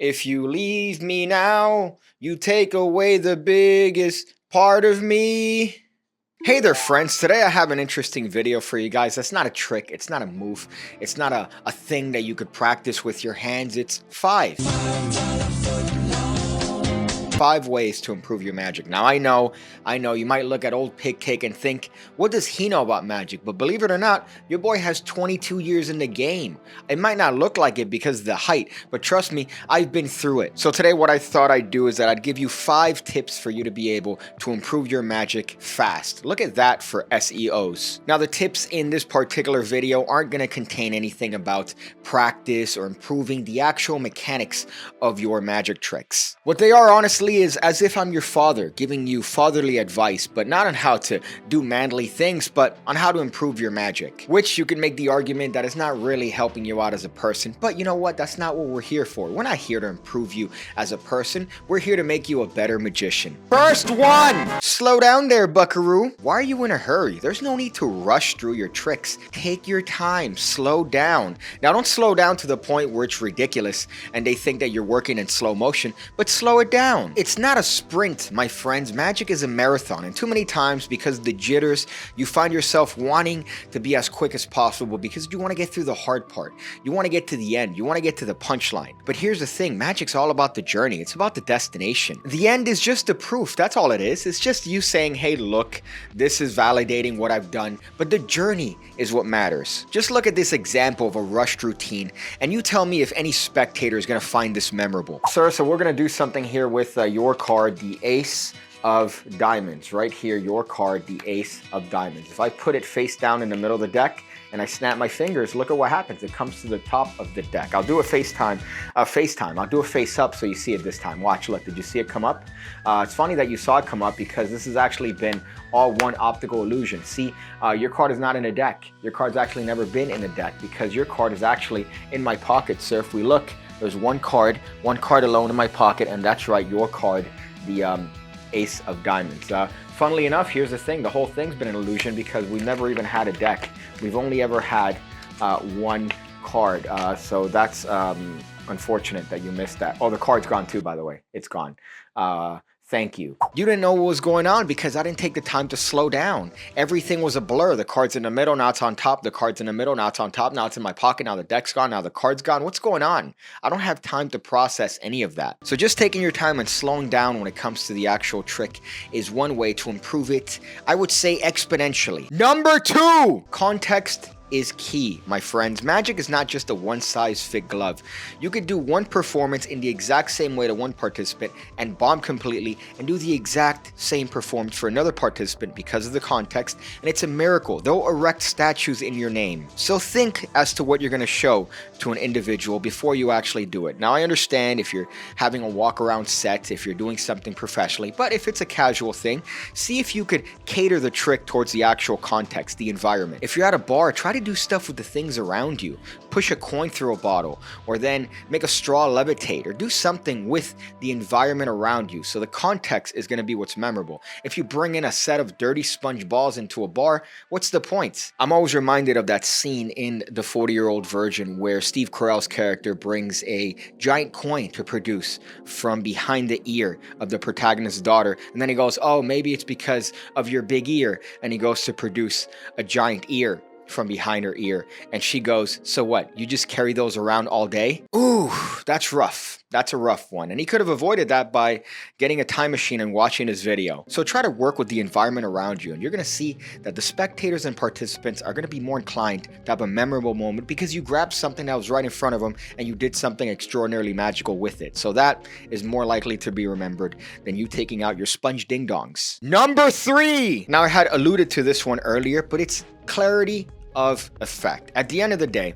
If you leave me now, you take away the biggest part of me. Hey there friends, today I have an interesting video for you guys. That's not a trick, it's not a move, it's not a thing that you could practice with your hands. It's five ways to improve your magic. Now I know, you might look at old Pig Cake and think, what does he know about magic? But believe it or not, your boy has 22 years in the game. It might not look like it because of the height, but trust me, I've been through it. So today what I thought I'd do is that I'd give you 5 tips for you to be able to improve your magic fast. Look at that for SEOs. Now the tips in this particular video aren't going to contain anything about practice or improving the actual mechanics of your magic tricks. What they are honestly is as if I'm your father giving you fatherly advice, but not on how to do manly things, but on how to improve your magic. Which you can make the argument that it's not really helping you out as a person, but you know what? That's not what we're here for. We're not here to improve you as a person. We're here to make you a better magician. First one! Slow down there, buckaroo. Why are you in a hurry? There's no need to rush through your tricks. Take your time. Slow down. Now don't slow down to the point where it's ridiculous and they think that you're working in slow motion, but slow it down. It's not a sprint, my friends. Magic is a marathon, and too many times because of the jitters, you find yourself wanting to be as quick as possible because you want to get through the hard part. You want to get to the end. You want to get to the punchline. But here's the thing, magic's all about the journey. It's about the destination. The end is just the proof. That's all it is. It's just you saying, hey, look, this is validating what I've done, but the journey is what matters. Just look at this example of a rushed routine, and you tell me if any spectator is going to find this memorable. Sir, so we're going to do something here with your card, the Ace of Diamonds. Right here, your card, the Ace of Diamonds. If I put it face down in the middle of the deck and I snap my fingers, look at what happens. It comes to the top of the deck. I'll do a FaceTime. I'll do a face up so you see it this time. Watch, look, did you see it come up? It's funny that you saw it come up because this has actually been all one optical illusion. See, your card is not in a deck. Your card's actually never been in a deck because your card is actually in my pocket. So if we look, there's one card alone in my pocket, and that's right, your card, the Ace of Diamonds. Funnily enough, here's the thing, the whole thing's been an illusion because we've never even had a deck. We've only ever had one card, so that's unfortunate that you missed that. Oh, the card's gone too, by the way. It's gone. Thank you. You didn't know what was going on because I didn't take the time to slow down. Everything was a blur. The card's in the middle, now it's on top. The card's in the middle, now it's on top. Now it's in my pocket, now the deck's gone, now the card's gone. What's going on? I don't have time to process any of that. So just taking your time and slowing down when it comes to the actual trick is one way to improve it. I would say exponentially. Number 2, context is key, my friends. Magic is not just a one-size-fit glove. You could do one performance in the exact same way to one participant and bomb completely, and do the exact same performance for another participant because of the context, and it's a miracle. They'll erect statues in your name. So think as to what you're going to show to an individual before you actually do it. Now I understand if you're having a walk-around set, if you're doing something professionally, but if it's a casual thing, see if you could cater the trick towards the actual context, the environment. If you're at a bar, try to do stuff with the things around you. Push a coin through a bottle, or then make a straw levitate, or do something with the environment around you. So the context is going to be what's memorable. If you bring in a set of dirty sponge balls into a bar, what's the point? I'm always reminded of that scene in The 40-Year-Old Virgin where Steve Carell's character brings a giant coin to produce from behind the ear of the protagonist's daughter, and then he goes, oh, maybe it's because of your big ear, and he goes to produce a giant ear from behind her ear, and she goes, so what, you just carry those around all day? Ooh, that's rough. That's a rough one, and he could have avoided that by getting a time machine and watching his video. So try to work with the environment around you, and you're going to see that the spectators and participants are going to be more inclined to have a memorable moment because you grabbed something that was right in front of them and you did something extraordinarily magical with it. So that is more likely to be remembered than you taking out your sponge ding-dongs. Number 3! Now I had alluded to this one earlier, but it's clarity of effect. At the end of the day,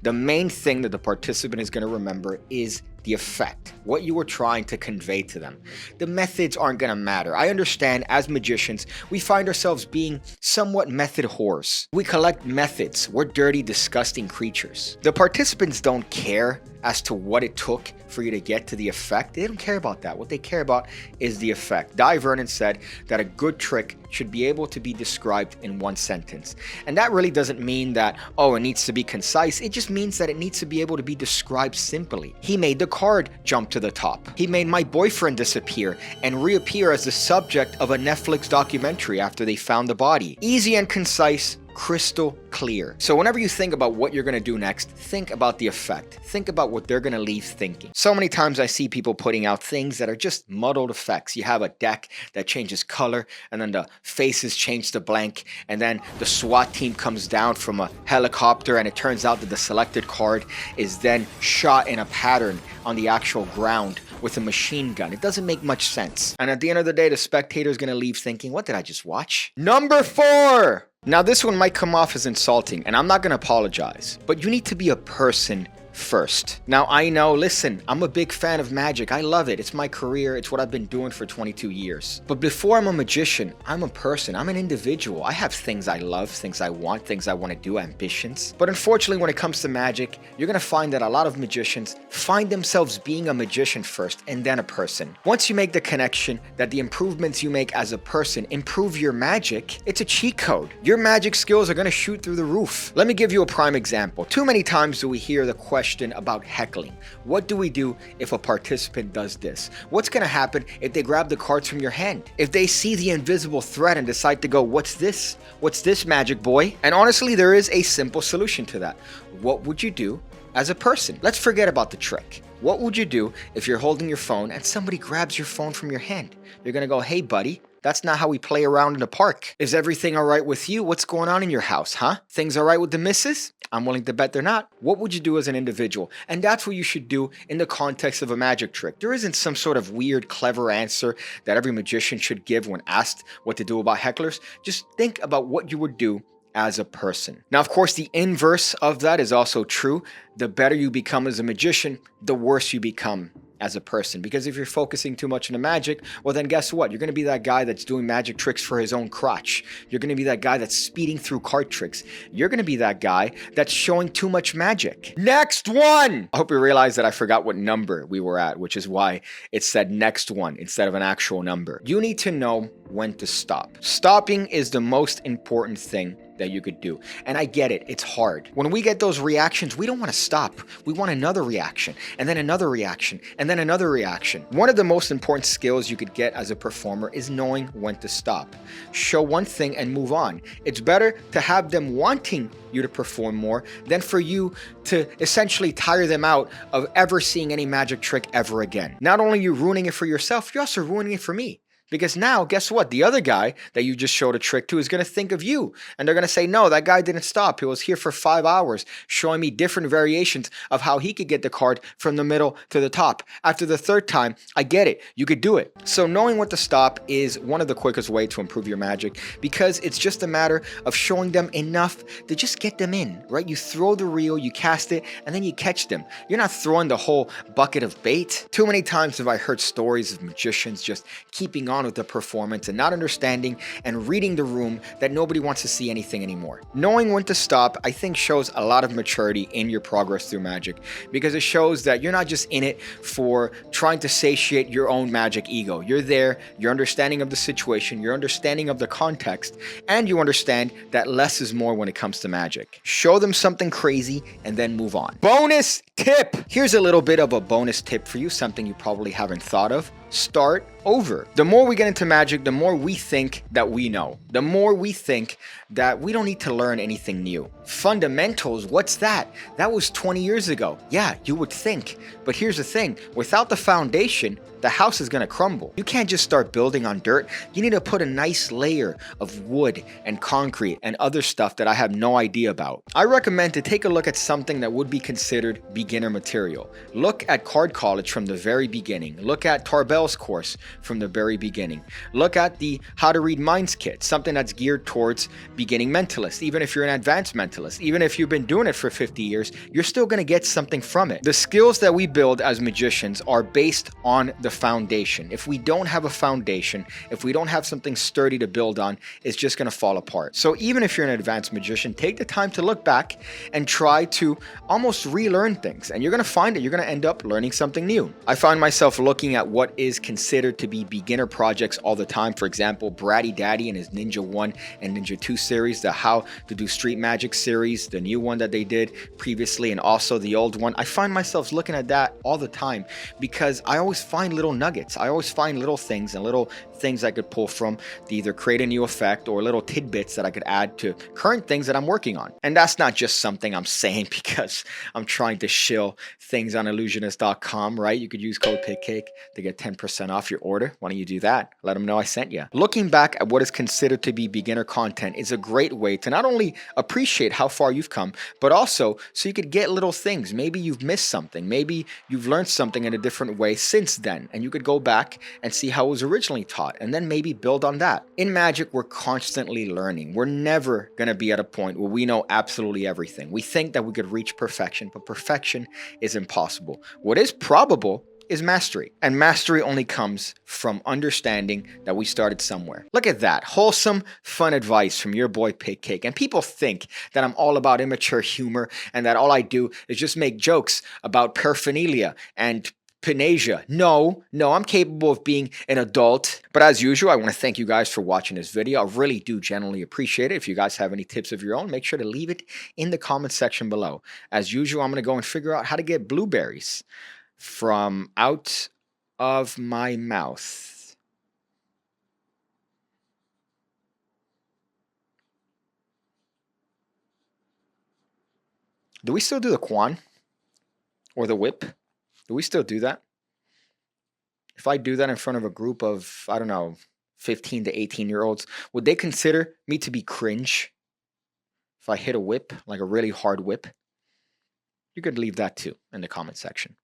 the main thing that the participant is going to remember is the effect, what you were trying to convey to them. The methods aren't going to matter. I understand as magicians, we find ourselves being somewhat method whores. We collect methods. We're dirty, disgusting creatures. The participants don't care as to what it took for you to get to the effect. They don't care about that. What they care about is the effect. Dai Vernon said that a good trick should be able to be described in one sentence. And that really doesn't mean that, oh, it needs to be concise. It just means that it needs to be able to be described simply. He made the card jump to the top. He made my boyfriend disappear and reappear as the subject of a Netflix documentary after they found the body. Easy and concise, crystal clear. So whenever you think about what you're going to do next, think about the effect. Think about what they're going to leave thinking. So many times I see people putting out things that are just muddled effects. You have a deck that changes color, and then the faces change to blank, and then the SWAT team comes down from a helicopter, and it turns out that the selected card is then shot in a pattern on the actual ground with a machine gun. It doesn't make much sense. And at the end of the day, the spectator is going to leave thinking, what did I just watch? Number 4! Now this one might come off as insulting, and I'm not going to apologize, but you need to be a person first. Now I know, listen, I'm a big fan of magic. I love it. It's my career. It's what I've been doing for 22 years. But before I'm a magician, I'm a person. I'm an individual. I have things I love, things I want, things I want to do, ambitions. But unfortunately, when it comes to magic, you're going to find that a lot of magicians find themselves being a magician first and then a person. Once you make the connection that the improvements you make as a person improve your magic, it's a cheat code. Your magic skills are going to shoot through the roof. Let me give you a prime example. Too many times do we hear the question about heckling. What do we do if a participant does this? What's going to happen if they grab the cards from your hand? If they see the invisible threat and decide to go, what's this? What's this, magic boy? And honestly, there is a simple solution to that. What would you do as a person? Let's forget about the trick. What would you do if you're holding your phone and somebody grabs your phone from your hand? You're going to go, hey, buddy, that's not how we play around in the park. Is everything all right with you? What's going on in your house, huh? Things all right with the missus? I'm willing to bet they're not. What would you do as an individual? And that's what you should do in the context of a magic trick. There isn't some sort of weird, clever answer that every magician should give when asked what to do about hecklers. Just think about what you would do as a person. Now, of course, the inverse of that is also true. The better you become as a magician, the worse you become as a person. Because if you're focusing too much on the magic, well then guess what? You're going to be that guy that's doing magic tricks for his own crotch. You're going to be that guy that's speeding through card tricks. You're going to be that guy that's showing too much magic. Next one! I hope you realize that I forgot what number we were at, which is why it said next one instead of an actual number. You need to know when to stop. Stopping is the most important thing that you could do. And I get it, it's hard. When we get those reactions, we don't want to stop. We want another reaction, and then another reaction, and then another reaction. One of the most important skills you could get as a performer is knowing when to stop. Show one thing and move on. It's better to have them wanting you to perform more than for you to essentially tire them out of ever seeing any magic trick ever again. Not only are you ruining it for yourself, you're also ruining it for me. Because now, guess what? The other guy that you just showed a trick to is going to think of you. And they're going to say, no, that guy didn't stop. He was here for 5 hours showing me different variations of how he could get the card from the middle to the top. After the third time, I get it. You could do it. So knowing when to stop is one of the quickest ways to improve your magic, because it's just a matter of showing them enough to just get them in, right? You throw the reel, you cast it, and then you catch them. You're not throwing the whole bucket of bait. Too many times have I heard stories of magicians just keeping on with the performance and not understanding and reading the room that nobody wants to see anything anymore. Knowing when to stop, I think, shows a lot of maturity in your progress through magic, because it shows that you're not just in it for trying to satiate your own magic ego. You're there, your understanding of the situation, your understanding of the context, and you understand that less is more when it comes to magic. Show them something crazy and then move on. Bonus tip! Here's a little bit of a bonus tip for you, something you probably haven't thought of. Start over. The more we get into magic, the more we think that we know. The more we think that we don't need to learn anything new. Fundamentals, what's that? That was 20 years ago. Yeah, you would think. But here's the thing, without the foundation, the house is going to crumble. You can't just start building on dirt. You need to put a nice layer of wood and concrete and other stuff that I have no idea about. I recommend to take a look at something that would be considered beginner material. Look at Card College from the very beginning. Look at Tarbell's course from the very beginning. Look at the How to Read Minds kit, something that's geared towards beginning mentalists. Even if you're an advanced mentalist, even if you've been doing it for 50 years, you're still going to get something from it. The skills that we build as magicians are based on the foundation. If we don't have a foundation, if we don't have something sturdy to build on, it's just going to fall apart. So even if you're an advanced magician, take the time to look back and try to almost relearn things. And you're going to find that you're going to end up learning something new. I find myself looking at what is considered to be beginner projects all the time. For example, Bratty Daddy and his Ninja 1 and Ninja 2 series, the How to Do Street Magic series, the new one that they did previously, and also the old one. I find myself looking at that all the time because I always find little nuggets. I always find little things and little things I could pull from to either create a new effect or little tidbits that I could add to current things that I'm working on. And that's not just something I'm saying because I'm trying to shill things on illusionist.com, right? You could use code PIGCAKE to get 10% off your order. Why don't you do that? Let them know I sent you. Looking back at what is considered to be beginner content is a great way to not only appreciate how far you've come, but also so you could get little things. Maybe you've missed something. Maybe you've learned something in a different way since then, and you could go back and see how it was originally taught, and then maybe build on that. In Magic, we're constantly learning. We're never going to be at a point where we know absolutely everything. We think that we could reach perfection, but perfection is impossible. What is probable is mastery. And mastery only comes from understanding that we started somewhere. Look at that. Wholesome, fun advice from your boy PIGCAKE. And people think that I'm all about immature humor and that all I do is just make jokes about paraphernalia and Panasia. No, I'm capable of being an adult. But as usual, I want to thank you guys for watching this video. I really do genuinely appreciate it. If you guys have any tips of your own, make sure to leave it in the comment section below. As usual, I'm going to go and figure out how to get blueberries from out of my mouth. Do we still do the Quan? Or the whip? Do we still do that? If I do that in front of a group of, I don't know, 15 to 18-year-olds, would they consider me to be cringe? If I hit a whip, like a really hard whip? You could leave that too in the comment section.